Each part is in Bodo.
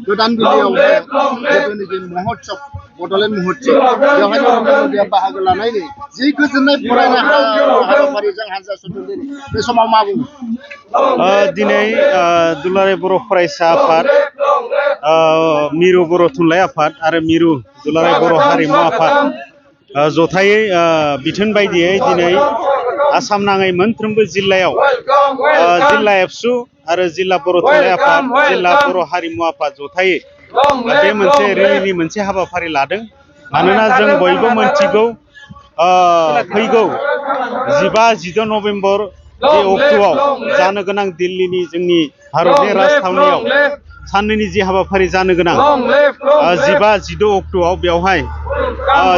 गोदान बिलियावहाय जिथुनाखि महत्सब बड'लेण्ड महत्सब बेवहाय नरेन्द्र मदिया बाहागो लानायनि जि गोजोननाय फरायनाय हाबाफारिजों हानजा सुजुगिरि बे समाव मा बुङो? दिनै दुलाराय बर' फरायसा आफाद, मिरु बर' थुनलाइ आफाद आरो मिरु दुलाराय बर' हारिमु आफाद जथायै बिथोन बायदियै दिनै आसाम नाङै मोनफ्रोमबो जिल्लायाव जिल्ला एबसु आरो जिल्ला बर' थुनलाइ आफाद, जिल्ला बर' हारिमु आफाद जथायै बे मोनसे रेलिनि मोनसे हाबाफारि लादों। मानोना जों बयबो मोनथिगौ फैगौ 15-16 नभेम्बर बे अक्ट'आव जानो गोनां दिल्लीनि जोंनि भारतनि राजथावनियाव साननैनि जि हाबाफारि जानो गोनां 15-16 अक्ट'आव बेवहाय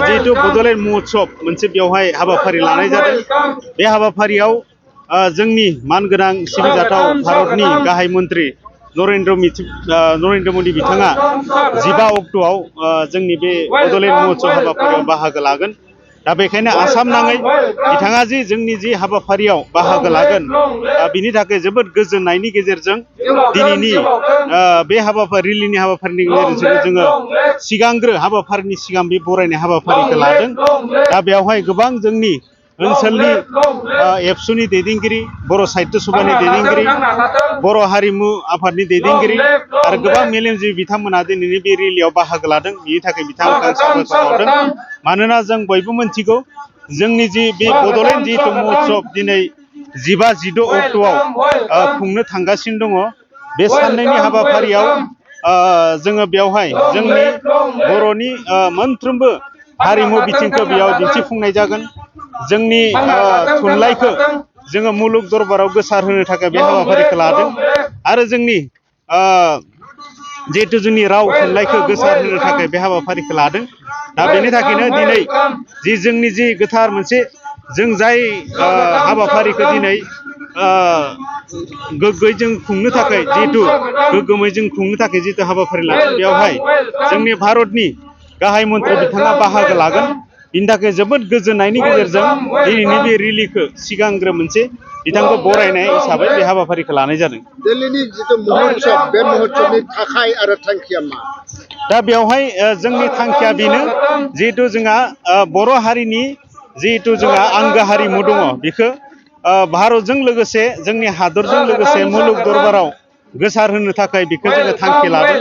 जिहेतु बड'लेण्ड महत्सब मोनसे बेवहाय हाबाफारि लानाय जादों। बे हाबाफारियाव जोंनि मानगोनां सिबिजाथाव भारतनि गाहाय मन्त्रि नरेन्द्र मदि बिथाङा 15 अक्ट'आव जोंनि बे बड'लेण्ड महत्सब हाबाफारियाव बाहागो लागोन। दा बेखायनो आसाम नाङै बिथाङा जि जोंनि जि हाबाफारियाव बाहागो लागोन बिनि थाखाय जोबोद गोजोननायनि गेजेरजों दिनैनि बे रिलिनि हाबाफारिनि गेजेरजों जोङो सिगांग्रो हाबाफारिनि सिगां बे बरायनाय हाबाफारिखौ लादों। दा बेवहाय गोबां जोंनि ओनसोलनि एबसुनि दैदेनगिरि, बर' साहित्य सभानि दैदेनगिरि, बर' हारिमु आफादनि दैदेनगिरि आरो गोबां मेलेमजिबि बिथांमोना दिनैनि बे रेलियाव बाहागो लादों। बिनि थाखाय बिथांमोनखौ आं साबायखर बावदों। मानोना जों बयबो मोनथिगौ जोंनि जि बे बड'लेण्ड जिहेतु महत्सब दिनै 15-16 अक्ट'आव खुंनो थांगासिनो दङ। बे साननैनि हाबाफारियाव जोङो बेवहाय जोंनि बर'नि मोनफ्रोमबो हारिमु बिथिंखौ बेयाव दिन्थिफुंनाय जागोन। जोंनि थुनलाइखौ जोङो मुलुग दरबाराव गोसारहोनो थाखाय बे हाबाफारिखौ लादों आरो जोंनि जिहेतु जोंनि राव थुनलाइखौ गोसारहोनो थाखाय बे हाबाफारिखौ लादों। दा बेनि थाखायनो दिनै जोंनि जि गोथार मोनसे जों जाय हाबाफारिखौ दिनै गोग्गोयै जों खुंनो थाखाय गोग्गोमै जों खुंनो थाखाय जिहेतु हाबाफारि लादों बेवहाय जोंनि भारतनि गाहाय मन्त्रि बिथाङा बाहागो लागोन। बिनि थाखाय जोबोद गोजोननायनि गेजेरजों दिनैनि बे रेलिखौ सिगांग्रो मोनसे बिथांखौ बरायनाय हिसाबै बे हाबाफारिखौ लानाय जादों। दिल्लीनि जिथु महत्सब बे महत्सबनि थाखाय आरो थांखिया मा? दा बेवहाय जोंनि थांखिया बेनो जिहेतु जोंहा बर' हारिनि जिहेतु जोंहा आंगो हारिमु दङ बेखौ भारतजों लोगोसे जोंनि हादरजों लोगोसे मुलुग दरबाराव गोसार होनो थाखाय बेखौ जोङो थांखि लादों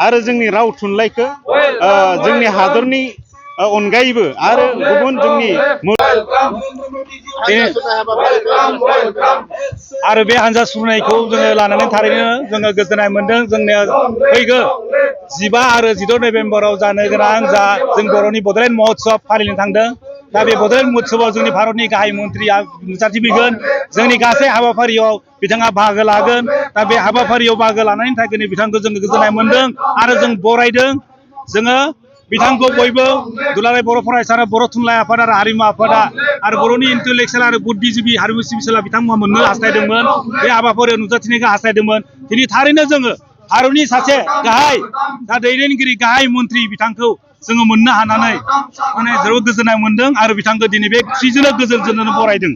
आरो जोंनि राव थुनलाइखौ जोंनि हादरनि अनगायैबो आरो गुबुन जोंनि आरो बे हान्जा सुरनायखौ जोङो लानानै थारैनो जोङो गोजोननाय मोन्दों। जोंनो फैगौ 15 आरो 16 नभेम्बराव जानो गोनां जों बर'नि बड'लेण्ड महत्सब फालिनो थांदों। दा बे बड'लेण्ड महत्सबाव जोंनि भारतनि गाहाय मन्त्रिया नुजाथिफैगोन। जोंनि गासै हाबाफारियाव बिथाङा बाहागो लागोन। दा बे हाबाफारियाव बाहागो लानायनि थाखायनो बिथांखौ जोङो गोजोननाय मोन्दों आरो जों बरायदों। जोङो बिथांखौ बयबो दुलाराय बर' फरायसा आरो बर' थुनलाइ आफाद आरो हारिमु आफादा आरो बर'नि इन्टेलेक्सुयेल आरो बुद्धिजिबि हारिमु सिबिसालिया बिथांमोना मोननो हास्थायदोंमोन। बे हाबाफारियाव नुजाथिनायखौ हास्थायदोंमोन। दिनै थारैनो जोङो भारतनि सासे गाहाय दैदेनगिरि गाहाय मन्त्रि बिथांखौ जोङो मोननो हानानै माने जोबोद गोजोननाय मोन्दों आरो बिथांखौ दिनै बे खुसिजोंनो गोजोनजोंनो बरायदों।